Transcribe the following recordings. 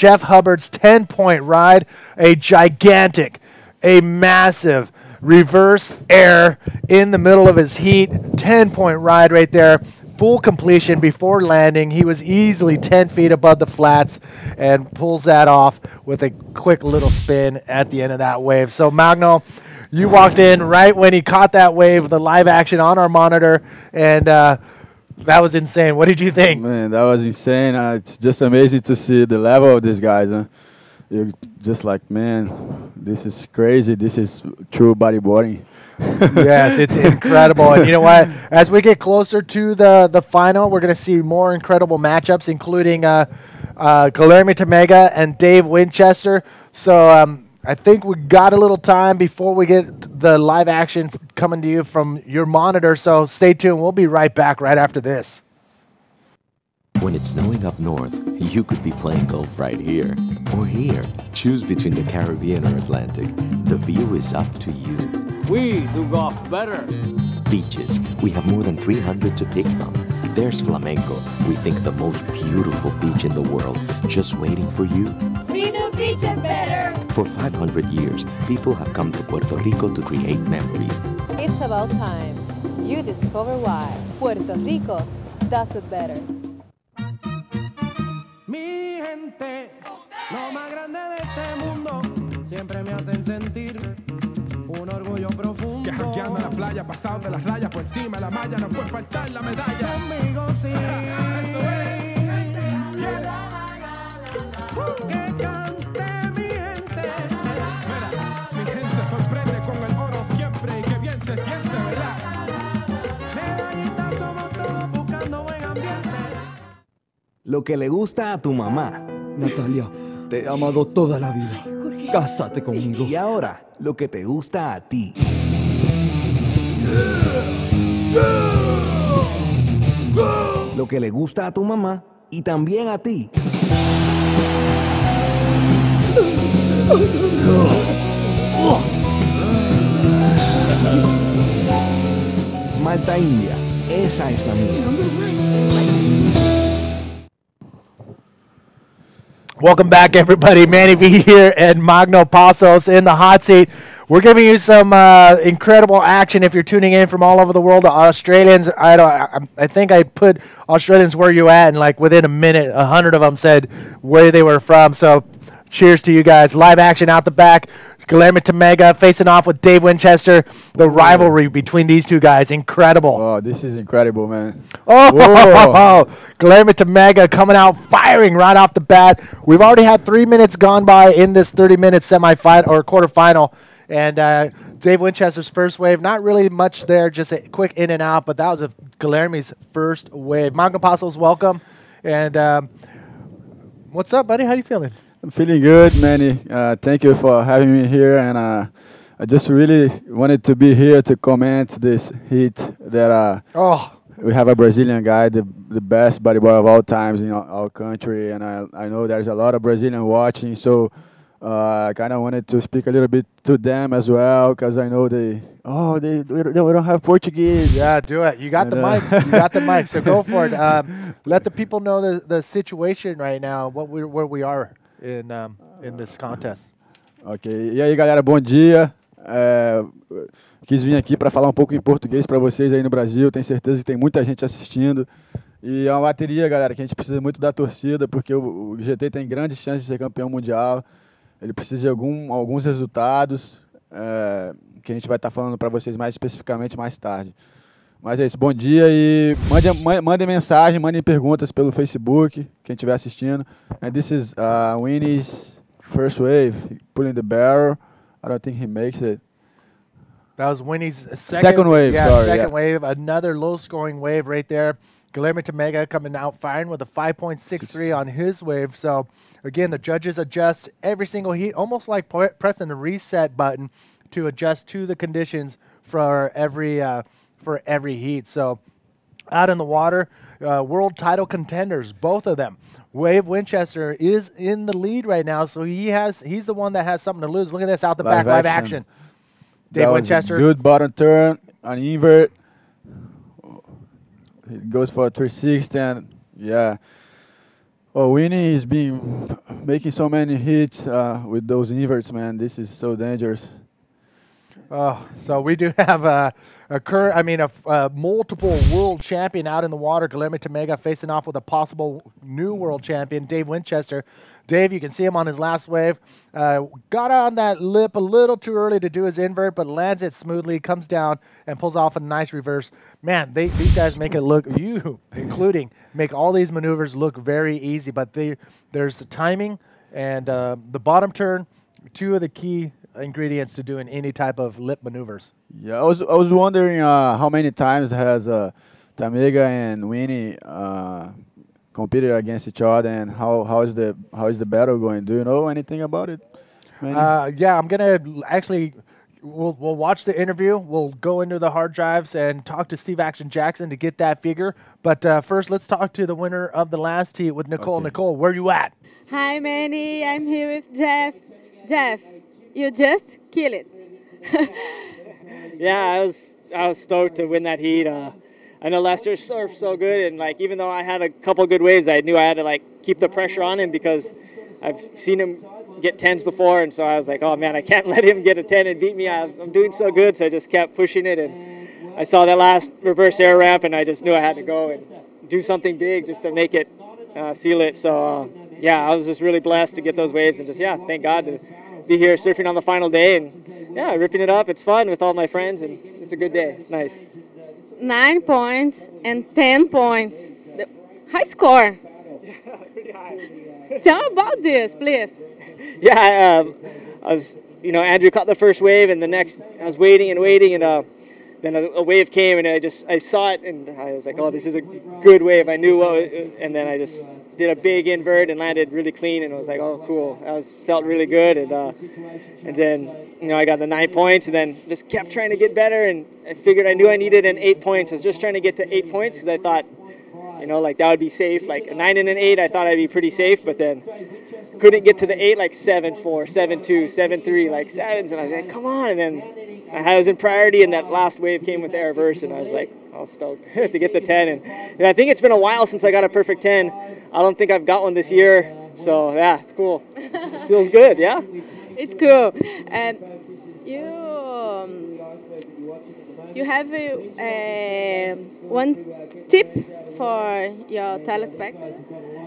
Jeff Hubbard's 10-point ride, a gigantic, a massive reverse air in the middle of his heat, 10-point ride right there. Full completion before landing. He was easily 10 feet above the flats and pulls that off with a quick little spin at the end of that wave. So Magno, you walked in right when he caught that wave, the live action on our monitor, and that was insane. What did you think? Man, that was insane. It's just amazing to see the level of these guys. You're just like, man, this is crazy. This is true bodyboarding. Yes, it's incredible. And you know what? As we get closer to the final, we're going to see more incredible matchups, including Guilherme Tamega and Dave Winchester. So I think we got a little time before we get the live action coming to you from your monitor. So stay tuned. We'll be right back right after this. When it's snowing up north, you could be playing golf right here or here. Choose between the Caribbean or Atlantic. The view is up to you. We do golf better. Beaches. We have more than 300 to pick from. There's Flamenco. We think the most beautiful beach in the world, just waiting for you. We do beaches better. For 500 years, people have come to Puerto Rico to create memories. It's about time you discover why Puerto Rico does it better. Mi gente, lo más grande de este mundo, siempre me hacen sentir un orgullo profundo. Que jangueando en la playa, pasado de las rayas, por encima de la malla, no puede faltar la medalla. Conmigo sí. Que cante mi gente. Mira, mi gente sorprende con el oro siempre y que bien se siente, ¿verdad? Medallitas somos todos buscando buen ambiente. Lo que le gusta a tu mamá. Natalia, te he amado toda la vida. Cásate conmigo. Y ahora, lo que te gusta a ti. Lo que le gusta a tu mamá y también a ti. Malta India, esa es la mía. Welcome back, everybody. Manny V here and Magno Passos in the hot seat. We're giving you some incredible action if you're tuning in from all over the world. The Australians, I think I put Australians where you at, and like within a minute, 100 of them said where they were from. So cheers to you guys. Live action out the back. Guilherme Tamega facing off with Dave Winchester. The rivalry between these two guys, incredible. Oh, this is incredible, man. Oh, Guilherme Tamega coming out firing right off the bat. We've already had 3 minutes gone by in this 30-minute semifinal or quarterfinal. And Dave Winchester's first wave, not really much there, just a quick in and out, but that was Guilherme's first wave. Magno Passos, welcome. And what's up, buddy? How you feeling? I'm feeling good, Manny. Thank you for having me here. And I just really wanted to be here to comment this heat that we have a Brazilian guy, the best bodyboarder of all times in our country. And I know there's a lot of Brazilian watching, so I kind of wanted to speak a little bit to them as well, because I know we don't have Portuguese. Yeah, do it. You got the mic. You got the mic, so go for it. Let the people know the situation right now, where we are in this contest. Ok. E aí, galera, bom dia. Quis vir aqui para falar um pouco em português para vocês aí no Brasil. Tenho certeza que tem muita gente assistindo. E é uma bateria, galera, que a gente precisa muito da torcida, porque o GT tem grandes chances de ser campeão mundial. Ele precisa de alguns resultados que a gente vai estar falando para vocês mais especificamente mais tarde. Mas é isso, bom dia e mandem mensagem, mandem perguntas pelo Facebook, quem estiver assistindo. And this is Winnie's first wave, pulling the barrel. I don't think he makes it. That was Winnie's second wave. Yeah, sorry, second wave. Another low-scoring wave right there. Guilherme Tamega coming out firing with a 5.63 on his wave. So, again, the judges adjust every single heat, almost like pressing the reset button to adjust to the conditions for every heat. So, out in the water, world title contenders, both of them. Dave Winchester is in the lead right now, so he's the one that has something to lose. Look at this out the back, live action. Dave Winchester. Good bottom turn, an invert. It goes for a 360, and yeah. Oh, Winnie has been making so many hits with those inverts, man. This is so dangerous. Oh, so we do have a multiple world champion out in the water, Guilherme Temega, facing off with a possible new world champion, Dave Winchester. Dave, you can see him on his last wave. Got on that lip a little too early to do his invert, but lands it smoothly, comes down, and pulls off a nice reverse. Man, these guys make it look, including, make all these maneuvers look very easy, but there's the timing and the bottom turn, two of the key ingredients to doing any type of lip maneuvers. Yeah, I was wondering how many times has Tamega and Winnie competed against each other, and how is the battle going? Do you know anything about it? Yeah, I'm gonna actually. We'll watch the interview. We'll go into the hard drives and talk to Steve Action Jackson to get that figure. But first, let's talk to the winner of the last heat with Nicole. Okay. Nicole, where you at? Hi, Manny. I'm here with Jeff. Jeff, you just kill it. Yeah, I was stoked to win that heat. I know Lester surfed so good, and even though I had a couple good waves, I knew I had to keep the pressure on him because I've seen him get 10s before, and so I was like, oh man, I can't let him get a 10 and beat me. I'm doing so good, so I just kept pushing it, and I saw that last reverse air ramp, and I just knew I had to go and do something big just to make it seal it. So yeah, I was just really blessed to get those waves, and just thank God to be here surfing on the final day, and ripping it up. It's fun with all my friends, and it's a good day. It's nice. 9 points and 10 points. High score. Yeah, pretty high. Tell about this, please. Yeah, I was, Andrew caught the first wave, and the next, I was waiting, and then a wave came, and I saw it, and I was like, oh, this is a good wave. I knew and then I just did a big invert and landed really clean, and I was like, oh, cool. Felt really good, and then, I got the 9 points, and then just kept trying to get better, and I figured I knew I needed an 8 points. I was just trying to get to 8 points because I thought, that would be safe. Like a 9 and an 8, I thought I'd be pretty safe, but then couldn't get to the 8, 7-4, 7-2, 7-3, 7s, and I was like, come on. And then I was in priority, and that last wave came with the reverse, and I was like, I was stoked to get the 10. And I think it's been a while since I got a perfect 10. I don't think I've got one this year, so yeah, it's cool. It feels good, yeah? It's cool. And you have one tip for your telespectators?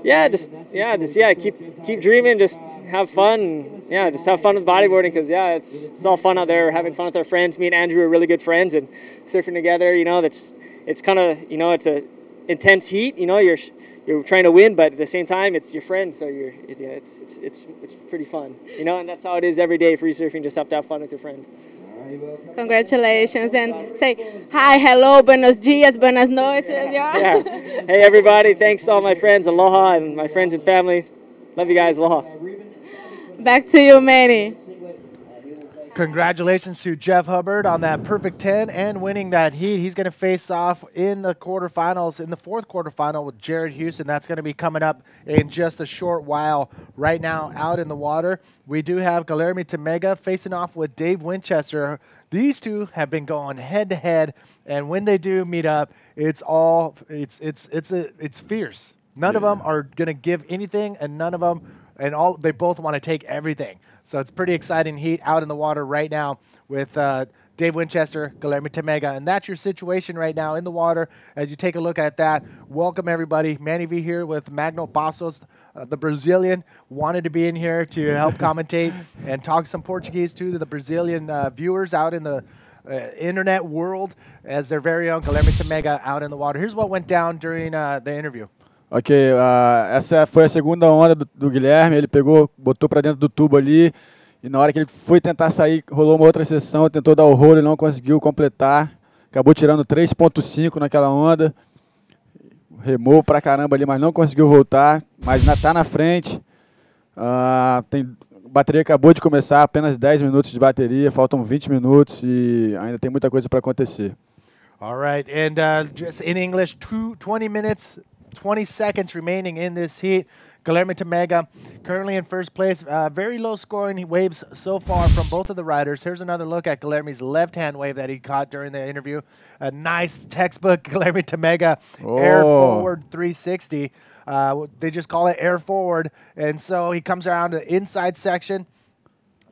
Yeah, keep dreaming, just have fun. Yeah, just have fun with bodyboarding because it's all fun out there. Having fun with our friends. Me and Andrew are really good friends, and surfing together. It's kind of it's a intense heat. You're trying to win, but at the same time, it's your friend, so it's pretty fun. And that's how it is every day. Free surfing, just have to have fun with your friends. Congratulations, and say hi, hello, buenos dias, buenas noches. Yeah. Hey everybody, thanks to all my friends, aloha, and my friends and family. Love you guys, aloha. Back to you, Manny. Congratulations to Jeff Hubbard on that perfect 10 and winning that heat. He's going to face off in the quarterfinals, in the fourth quarterfinal with Jared Houston. That's going to be coming up in just a short while. Right now, out in the water, we do have Guilherme Temega facing off with Dave Winchester. These two have been going head to head, and when they do meet up, it's fierce. None of them are going to give anything, and they both want to take everything. So it's pretty exciting heat out in the water right now with Dave Winchester, Guilherme Temega. And that's your situation right now in the water as you take a look at that. Welcome, everybody. Manny V here with Magno Passos, the Brazilian. Wanted to be in here to help commentate and talk some Portuguese to the Brazilian viewers out in the internet world as their very own Guilherme Temega out in the water. Here's what went down during the interview. Ok, essa foi a segunda onda do Guilherme, ele botou para dentro do tubo ali, e na hora que ele foi tentar sair, rolou uma outra sessão, tentou dar o rolo, ele não conseguiu completar, acabou tirando 3.5 naquela onda, remou pra caramba ali, mas não conseguiu voltar, mas tá na frente, a bateria acabou de começar, apenas 10 minutos de bateria, faltam 20 minutos e ainda tem muita coisa para acontecer. All right, and just in English, 20 minutes, 20 seconds remaining in this heat. Guilherme Temega currently in first place. Very low scoring waves so far from both of the riders. Here's another look at Guilherme's left-hand wave that he caught during the interview. A nice textbook Guilherme Temega air forward 360. They just call it air forward. And so he comes around to the inside section.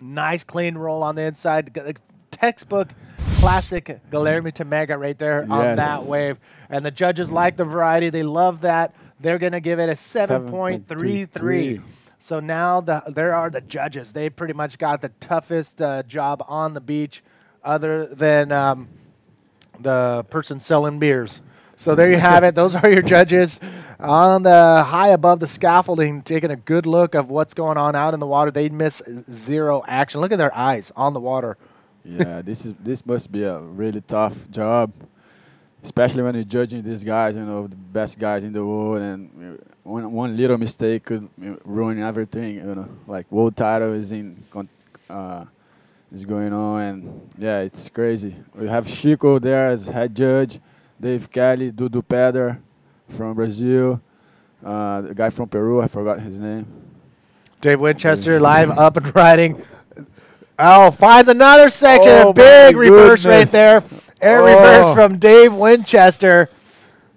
Nice clean roll on the inside. Textbook classic Guilherme Temega right there on that wave. And the judges like the variety. They love that. They're going to give it a 7.33. So now there are the judges. They pretty much got the toughest job on the beach other than the person selling beers. So there you have it. Those are your judges on the high above the scaffolding, taking a good look of what's going on out in the water. They miss zero action. Look at their eyes on the water. Yeah, this must be a really tough job, especially when you're judging these guys, you know, the best guys in the world, and one little mistake could ruin everything, you know. Like world title is is going on, and yeah, it's crazy. We have Chico there as head judge, Dave Kelly, Dudu Pedder from Brazil, the guy from Peru, I forgot his name. Dave Winchester live up and riding. Oh, finds another section. Oh, big reverse right there. Air reverse from Dave Winchester.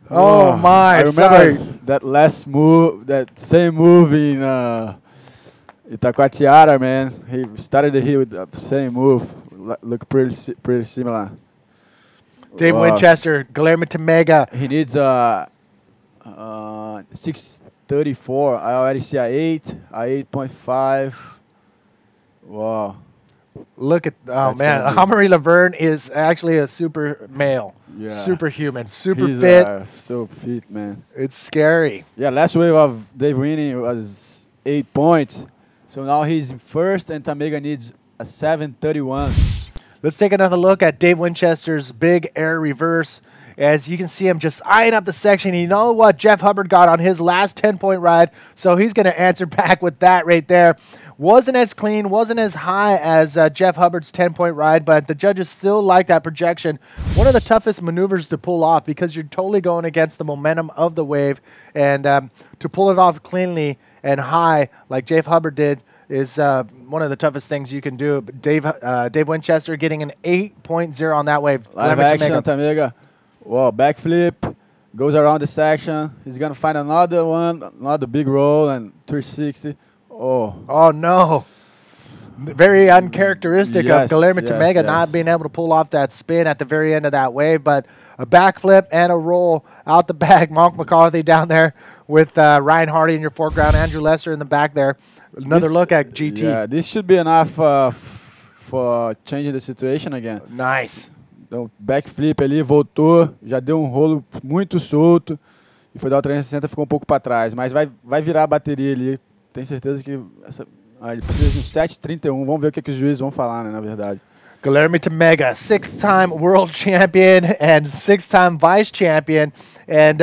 Oh, my. I remember that last move, that same move in Itacoatiara, man. He started the heat with the same move. Look pretty similar. Dave Winchester, Guilherme Temega. He needs 634. I already see a 8.5. Wow. Look at, man, Amaury Laverne is actually a super male. Yeah. Superhuman, super He's, fit. So fit, man. It's scary. Yeah, last wave of Dave winning was 8 points. So now he's in first, and Temega needs a 731. Let's take another look at Dave Winchester's big air reverse. As you can see him just eyeing up the section. You know what Jeff Hubbard got on his last 10-point ride, so he's going to answer back with that right there. Wasn't as clean, wasn't as high as Jeff Hubbard's 10-point ride, but the judges still like that projection. One of the toughest maneuvers to pull off because you're totally going against the momentum of the wave, and to pull it off cleanly and high like Jeff Hubbard did is one of the toughest things you can do. But Dave Winchester getting an 8.0 on that wave. Live action, Temega. Whoa, backflip, goes around the section. He's going to find another one, another big roll, and 360. Oh no. Very uncharacteristic of Guilherme Temega not being able to pull off that spin at the very end of that wave, but a backflip and a roll out the back. Monk McCarthy down there with Ryan Hardy in your foreground, Andrew Lester in the back there. Another look at GT. Yeah, this should be enough for changing the situation again. Nice. Então, backflip ali, voltou, já deu um rolo muito solto e foi dar o 360, ficou um pouco para trás, mas vai virar a bateria ali. Tenho certeza que ele precisa de um 7.31. Vamos ver o que os juízes vão falar, né, na verdade. Guilherme Temega, 6-time world champion and 6-time vice champion. And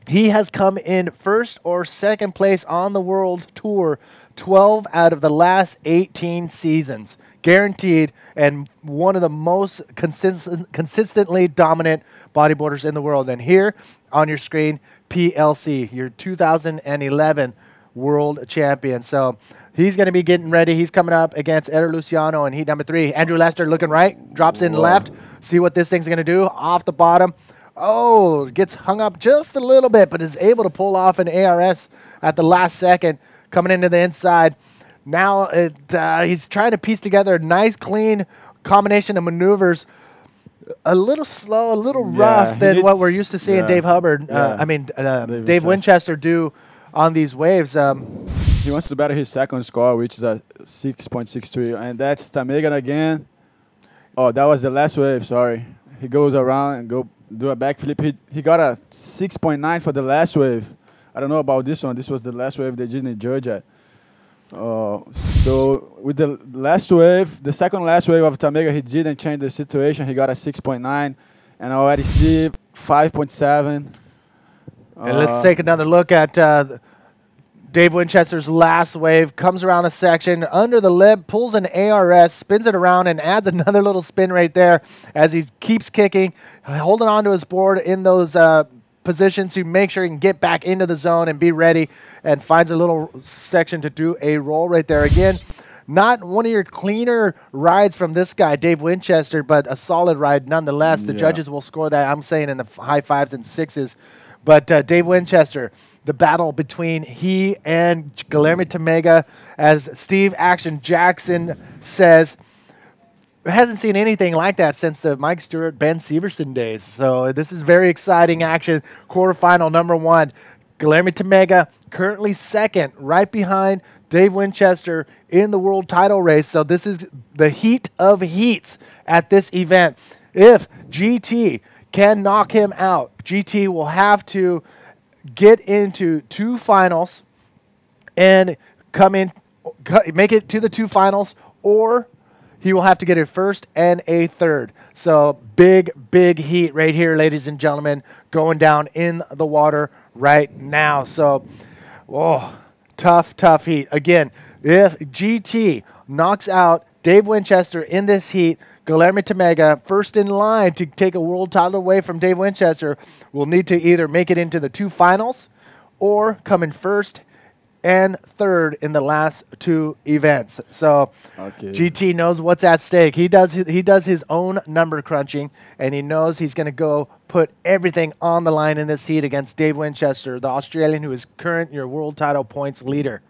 he has come in first or second place on the world tour 12 out of the last 18 seasons. Guaranteed, and one of the most consistently dominant bodyboarders in the world. And here on your screen, PLC, your 2011 world champion. So he's going to be getting ready. He's coming up against Eder Luciano in heat number 3. Andrew Lester looking right, drops in left. See what this thing's going to do off the bottom. Oh, gets hung up just a little bit, but is able to pull off an ARS at the last second, coming into the inside. Now he's trying to piece together a nice, clean combination of maneuvers. A little slow, a little rough than what we're used to seeing Dave Hubbard, Dave Winchester do on these waves. He wants to better his second score, which is a 6.63, and that's Temega again. Oh, that was the last wave, sorry. He goes around and go do a backflip. He got a 6.9 for the last wave. I don't know about this one. This was the last wave they didn't judge at. So with the last wave, the second last wave of Temega, he didn't change the situation. He got a 6.9, and I already see 5.7. And let's take another look at Dave Winchester's last wave. Comes around the section, under the lip, pulls an ARS, spins it around, and adds another little spin right there as he keeps kicking, holding on to his board in those positions to make sure he can get back into the zone and be ready, and finds a little section to do a roll right there. Again, not one of your cleaner rides from this guy, Dave Winchester, but a solid ride nonetheless. The judges will score that, I'm saying, in the high 5s and 6s. But Dave Winchester, the battle between he and Guilherme Tamega, as Steve Action Jackson says, hasn't seen anything like that since the Mike Stewart, Ben Severson days. So this is very exciting action. Quarterfinal number 1. Guilherme Tamega currently second, right behind Dave Winchester in the world title race. So this is the heat of heats at this event. If GT can knock him out, GT will have to get into 2 finals and make it to the 2 finals, or he will have to get a first and a third. So big heat right here, ladies and gentlemen, going down in the water right now. So, tough heat. Again, if GT knocks out Dave Winchester in this heat, Guilherme Tamega, first in line to take a world title away from Dave Winchester, will need to either make it into the 2 finals or come in first and third in the last 2 events. So GT knows what's at stake. He does his own number crunching, and he knows he's going to go put everything on the line in this heat against Dave Winchester, the Australian who is current your world title points leader.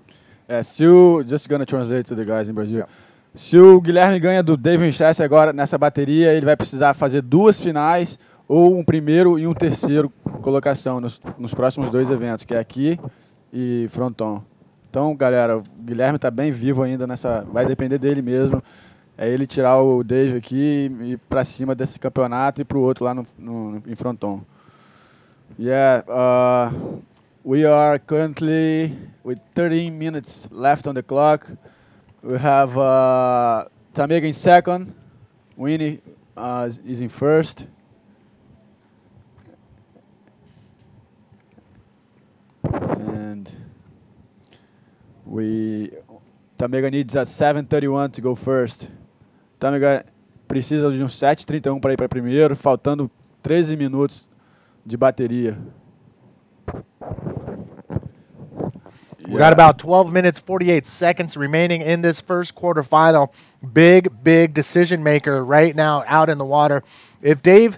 Just going to translate to the guys in Brazil. Se o Guilherme ganha do Dave Winchester agora nessa bateria, ele vai precisar fazer 2 finais ou um primeiro e um terceiro colocação nos próximos 2 eventos, que é aqui e Fronton. Então, galera, o Guilherme está bem vivo ainda nessa. Vai depender dele mesmo. É ele tirar o Dave aqui e ir para cima desse campeonato e para o outro lá em Fronton. We are currently with 13 minutes left on the clock. We have Tamega in second. Winnie is in first. And Tamega needs at 7:31 to go first. Tamega precisa de 7:31 para ir para primeiro, faltando 13 minutos de bateria. We got about 12 minutes, 48 seconds remaining in this first quarterfinal. Big decision maker right now out in the water. If Dave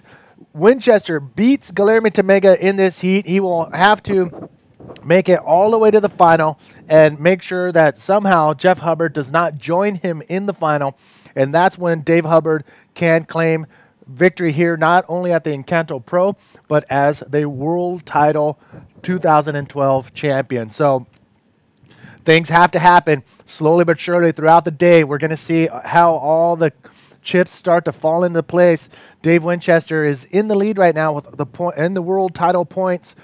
Winchester beats Guilherme Tamega in this heat, he will have to make it all the way to the final and make sure that somehow Jeff Hubbard does not join him in the final. And that's when Dave Hubbard can claim victory here, not only at the Encanto Pro, but as the world title 2012 champion. So things have to happen slowly but surely throughout the day. We're going to see how all the chips start to fall into place. Dave Winchester is in the lead right now with the world title points.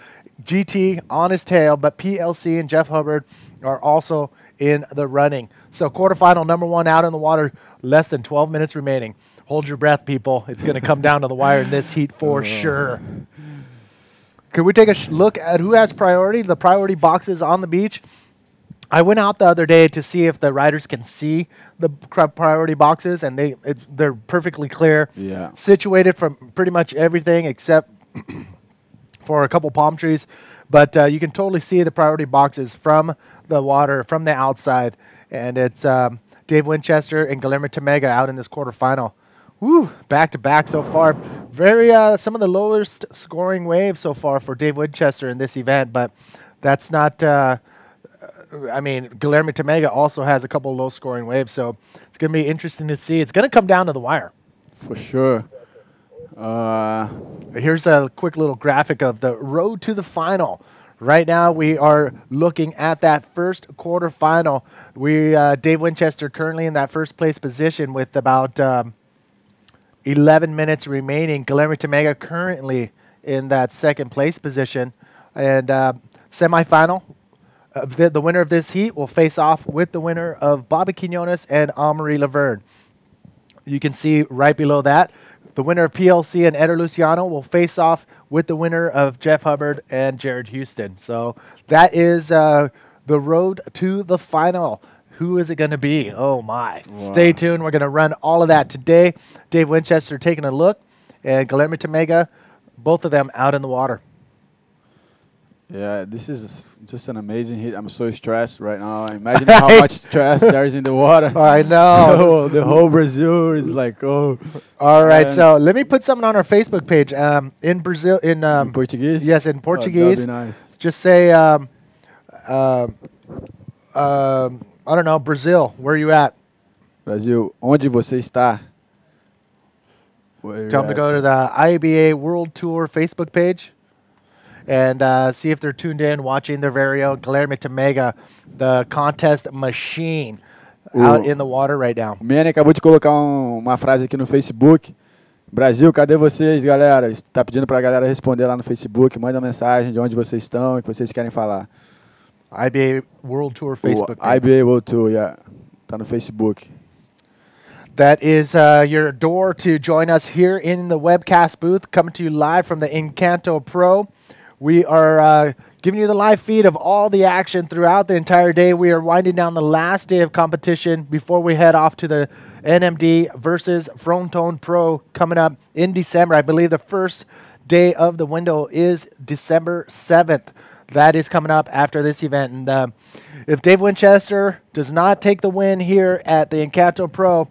GT on his tail, but PLC and Jeff Hubbard are also in the running. So quarterfinal number 1 out in the water, less than 12 minutes remaining. Hold your breath, people. It's going to come down to the wire in this heat for sure. Could we take a look at who has priority? The priority boxes on the beach. I went out the other day to see if the riders can see the priority boxes, and they're perfectly clear. Yeah. Situated from pretty much everything except for a couple palm trees. But you can totally see the priority boxes from the water, from the outside. And it's Dave Winchester and Guilherme Tamega out in this quarterfinal. Woo, back-to-back so far. Very some of the lowest scoring waves so far for Dave Winchester in this event, but that's not... I mean, Guilherme Tamega also has a couple low-scoring waves, so it's going to be interesting to see. It's going to come down to the wire. For sure. Here's a quick little graphic of the road to the final. Right now, we are looking at that first quarterfinal. Dave Winchester currently in that first place position with about 11 minutes remaining. Guilherme Tamega currently in that second place position. And semifinal. The winner of this heat will face off with the winner of Bobby Quinones and Amaury Laverne. You can see right below that, the winner of PLC and Eder Luciano will face off with the winner of Jeff Hubbard and Jared Houston. So that is the road to the final. Who is it going to be? Oh, my. Wow. Stay tuned. We're going to run all of that today. Dave Winchester taking a look, and Guilherme Tamega, both of them out in the water. Yeah, this is just an amazing hit. I'm so stressed right now. Imagine how much stress there is in the water. I know. The whole Brazil is like, oh. All right, so let me put something on our Facebook page. In Brazil, in Portuguese? Yes, in Portuguese. Oh, that'd be nice. Just say, I don't know, Brazil, where are you at? Brasil, onde você está? Tell them to go to the IABA World Tour Facebook page and see if they're tuned in, watching their very own Guilherme Tamega, the contest machine, out in the water right now. Manny acabou de colocar uma frase aqui no Facebook. Brasil, cadê vocês, galera? Está pedindo para a galera responder lá no Facebook. Manda mensagem de onde vocês estão e o que vocês querem falar. IBA World Tour Facebook. IBA World Tour, yeah. Tá no Facebook. That is your door to join us here in the webcast booth, coming to you live from the Encanto Pro. We are giving you the live feed of all the action throughout the entire day. We are winding down the last day of competition before we head off to the NMD versus Fronton Pro coming up in December. I believe the first day of the window is December 7th. That is coming up after this event. And if Dave Winchester does not take the win here at the Encanto Pro,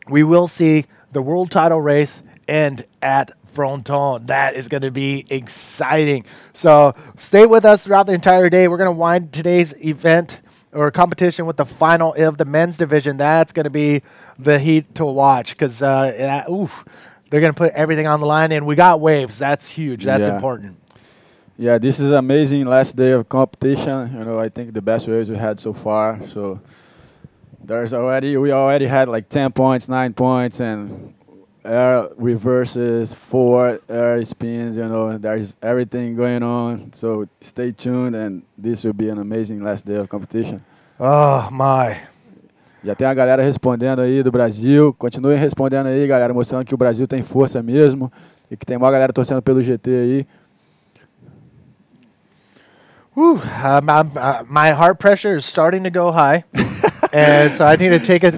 we will see the world title race end at Fronton. That is going to be exciting. So stay with us throughout the entire day. We're going to wind today's event or competition with the final of the men's division. That's going to be the heat to watch because they're going to put everything on the line. And we got waves. That's huge. That's important. Yeah, this is amazing last day of competition. You know, I think the best waves we had so far. So we already had like 10 points, 9 points, and air reverses, 4 air spins, you know, there's everything going on. So stay tuned, and this will be an amazing last day of competition. Oh, my. Já tem a galera respondendo aí do Brasil. Continuem respondendo aí, galera, mostrando que o Brasil tem força mesmo e que tem uma galera torcendo pelo GT aí. My heart pressure is starting to go high. And so I need to take a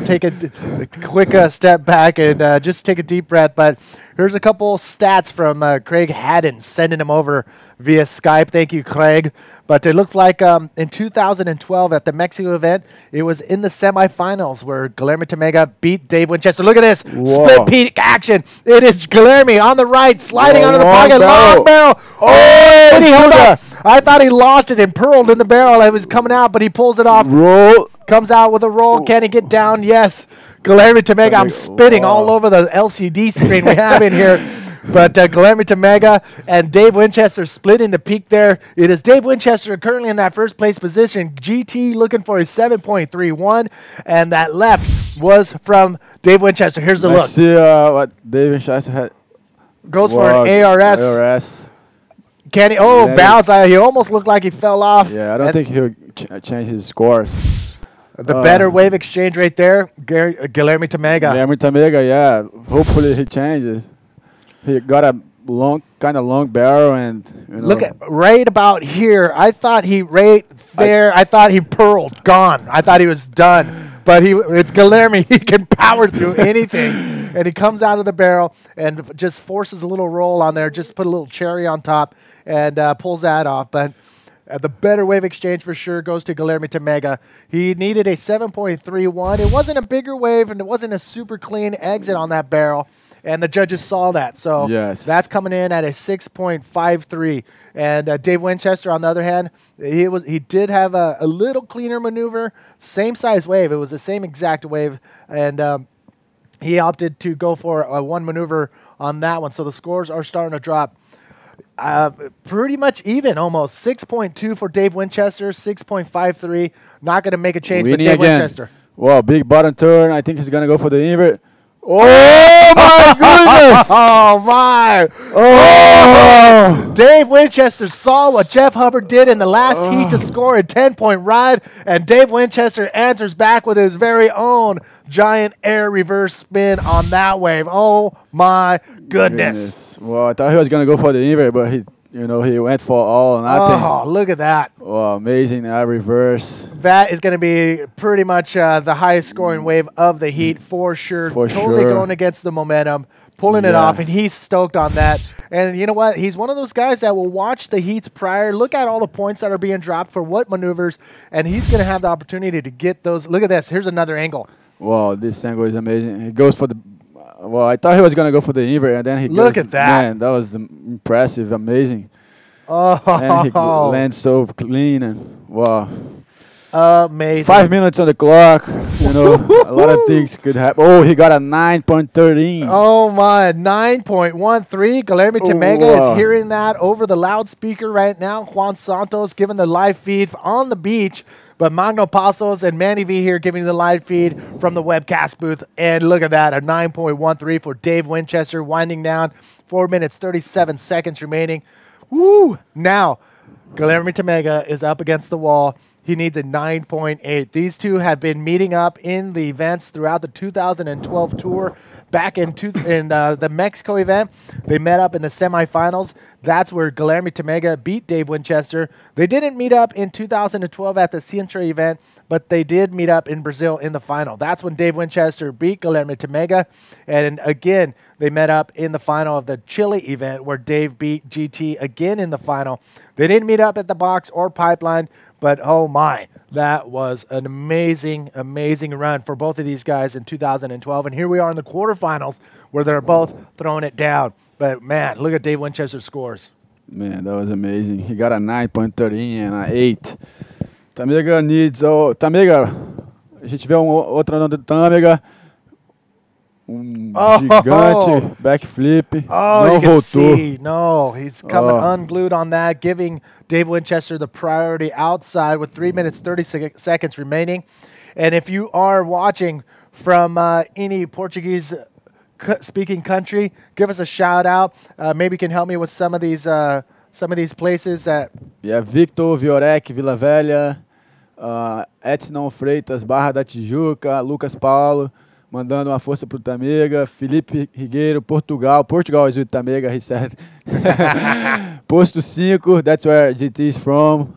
quick step back and just take a deep breath. But here's a couple stats from Craig Haddon, sending them over via Skype. Thank you, Craig. But it looks like in 2012 at the Mexico event, it was in the semifinals where Guilherme Tamega beat Dave Winchester. Look at this. Split peak action. It is Guilherme on the right, sliding under the pocket. Long barrel. Oh, and he held up. I thought he lost it and purled in the barrel. It was coming out, but he pulls it off. Roll. Comes out with a roll. Can he get down? Yes. Guilherme Tamega. I'm spitting all over the LCD screen we have in here. But Guilherme Tamega and Dave Winchester splitting the peak there. It is Dave Winchester currently in that first place position. GT looking for a 7.31. And that left was from Dave Winchester. Here's the look. Let's see what Dave Winchester had. Goes for an ARS. Can he? Oh, bounce. He almost looked like he fell off. Yeah, I don't think he'll change his scores. The better wave exchange right there, Guilherme Tamega. Guilherme Tamega, yeah. Hopefully he changes. He got a kind of long barrel, and you know. Look at right about here. I thought he I thought he purled, gone. I thought he was done. But it's Guilherme. He can power through anything, and he comes out of the barrel and just forces a little roll on there. Just put a little cherry on top and pulls that off. But the better wave exchange for sure goes to Guilherme Tamega. He needed a 7.31. It wasn't a bigger wave, and it wasn't a super clean exit on that barrel. And the judges saw that. So that's coming in at a 6.53. And Dave Winchester, on the other hand, he did have a little cleaner maneuver. Same size wave. It was the same exact wave. And he opted to go for one maneuver on that one. So the scores are starting to drop. Pretty much even, almost. 6.2 for Dave Winchester, 6.53. Not going to make a change, but Dave Winchester. Well, big bottom turn. I think he's going to go for the invert. Oh, my goodness! Oh, my! Oh! Dave Winchester saw what Jeff Hubbard did in the last heat to score a 10-point ride, and Dave Winchester answers back with his very own giant air reverse spin on that wave. Oh, my goodness. Well, I thought he was going to go for the invert, but he went for all or nothing. Oh, look at that. Oh, amazing air reverse. That is going to be pretty much the highest scoring wave of the heat for sure. Totally going against the momentum. pulling it Yeah. off, and he's stoked on that. And you know what? He's one of those guys that will watch the heats prior, look at all the points that are being dropped for what maneuvers, and he's going to have the opportunity to get those. Look at this. Here's another angle. Wow, this angle is amazing. He goes for the. Well, I thought he was gonna go for the invert, and then he Look goes, at that. Man, that was impressive, amazing. Oh, And he lands so clean and wow. amazing. 5 minutes on the clock. You know, a lot of things could happen. Oh, he got a 9.13. Oh my, 9.13. Guilherme Temega wow. is hearing that over the loudspeaker right now. Juan Santos giving the live feed on the beach, but Magno Passos and Manny V here giving the live feed from the webcast booth. And look at that, a 9.13 for Dave Winchester, winding down. 4 minutes, 37 seconds remaining. Woo! Now, Guilherme Temega is up against the wall. He needs a 9.8. These two have been meeting up in the events throughout the 2012 tour. Back in the Mexico event, they met up in the semifinals. That's where Guilherme Temega beat Dave Winchester. They didn't meet up in 2012 at the Sintra event, but they did meet up in Brazil in the final. That's when Dave Winchester beat Guilherme Temega. And again, they met up in the final of the Chile event where Dave beat GT again in the final. They didn't meet up at the box or pipeline, but oh my, that was an amazing, amazing run for both of these guys in 2012. And here we are in the quarterfinals where they're both throwing it down. But man, look at Dave Winchester's scores. Man, that was amazing. He got a 9.13 and an 8. Tamega needs. Oh, Tamega, a gente vê outro andando do Tamega. Gigante backflip. Oh, não you can voltou. see. No, he's coming unglued on that, giving Dave Winchester the priority outside with 3 minutes, 30 seconds remaining. And if you are watching from any Portuguese speaking country, give us a shout out. Maybe you can help me with some of these places that. Yeah, Victor Viorek, Vila Velha, Etnon Freitas, Barra da Tijuca, Lucas Paulo, mandando uma força pro Tamega, Felipe Rigueiro, Portugal is with Tamega, he said. Posto 5, that's where GT is from.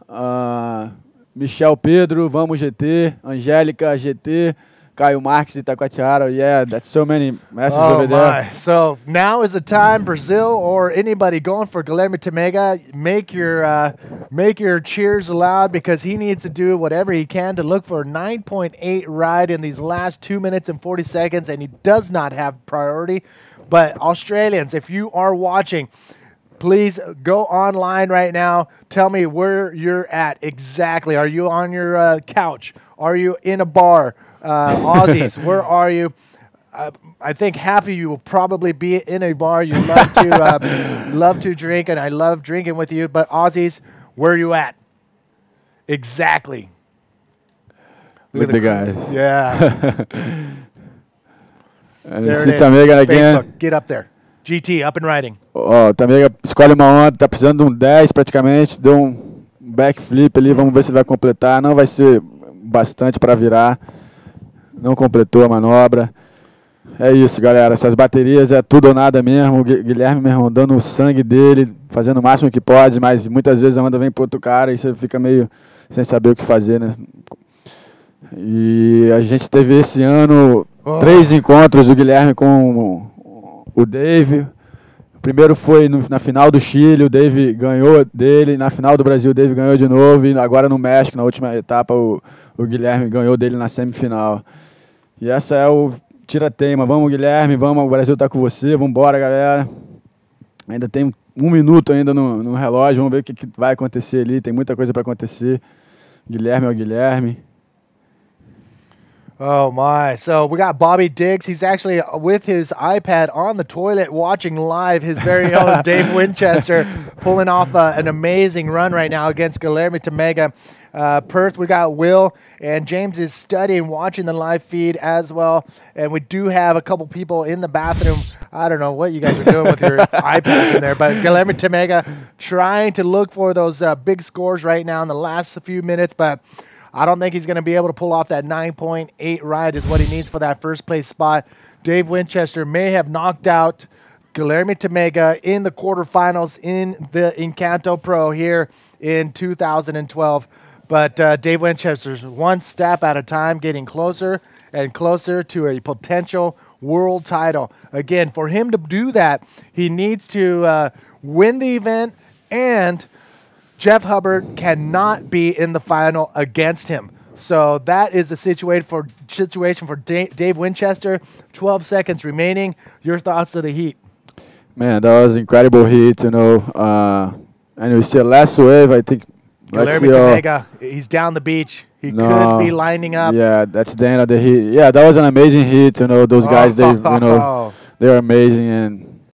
Michel Pedro, Vamos GT, Angélica GT, Caio Marques, Itacoatiara. Yeah, that's so many messages over there. So now is the time, Brazil or anybody going for Guilherme Temega, make your cheers loud because he needs to do whatever he can to look for a 9.8 ride in these last 2 minutes and 40 seconds, and he does not have priority. But Australians, if you are watching, please go online right now. Tell me where you're at exactly. Are you on your couch? Are you in a bar? Aussies, where are you? I think half of you will probably be in a bar. You love to drink, and I love drinking with you. But Aussies, where are you at? Exactly. Look at the guys. Yeah. And there you it see is. Tamega again. Facebook, get up there. GT, up and riding. Ó, Tamega escolhe uma onda, tá precisando de 10 praticamente, deu um backflip ali, vamos ver se ele vai completar. Não vai ser bastante para virar. Não completou a manobra. É isso, galera. Essas baterias é tudo ou nada mesmo. O Guilherme mesmo dando o sangue dele, fazendo o máximo que pode, mas muitas vezes a onda vem pro outro cara e você fica meio sem saber o que fazer, né? E a gente teve esse ano 3 encontros do Guilherme com o Dave. O primeiro foi na final do Chile, o Dave ganhou dele. Na final do Brasil, o Dave ganhou de novo. E agora no México, na última etapa, o Guilherme ganhou dele na semifinal. E essa é o tira-teima. Vamos, Guilherme, vamos, o Brasil tá com você. Vamos embora, galera. Ainda tem 1 minuto ainda no relógio. Vamos ver o que vai acontecer ali. Tem muita coisa para acontecer. Guilherme é o Guilherme. Oh my. So we got Bobby Diggs. He's actually with his iPad on the toilet watching live his very own Dave Winchester pulling off an amazing run right now against Guilherme Temega. Perth, we got Will, and James is studying, watching the live feed as well. And we do have a couple people in the bathroom. I don't know what you guys are doing with your iPads in there, but Guilherme Temega trying to look for those big scores right now in the last few minutes, but I don't think he's going to be able to pull off that 9.8 ride is what he needs for that first place spot. Dave Winchester may have knocked out Guilherme Temega in the quarterfinals in the Encanto Pro here in 2012. But Dave Winchester's one step at a time, getting closer and closer to a potential world title. Again, for him to do that, he needs to win the event, and Jeff Hubbard cannot be in the final against him. So that is the situation for Dave Winchester. 12 seconds remaining. Your thoughts of the heat? Man, that was incredible heat, you know. And we see a last wave, I think. Guilherme Tamega, he's down the beach. He could be lining up. Yeah, that's the end of the heat. Yeah, that was an amazing heat. You know, those guys, they are amazing, and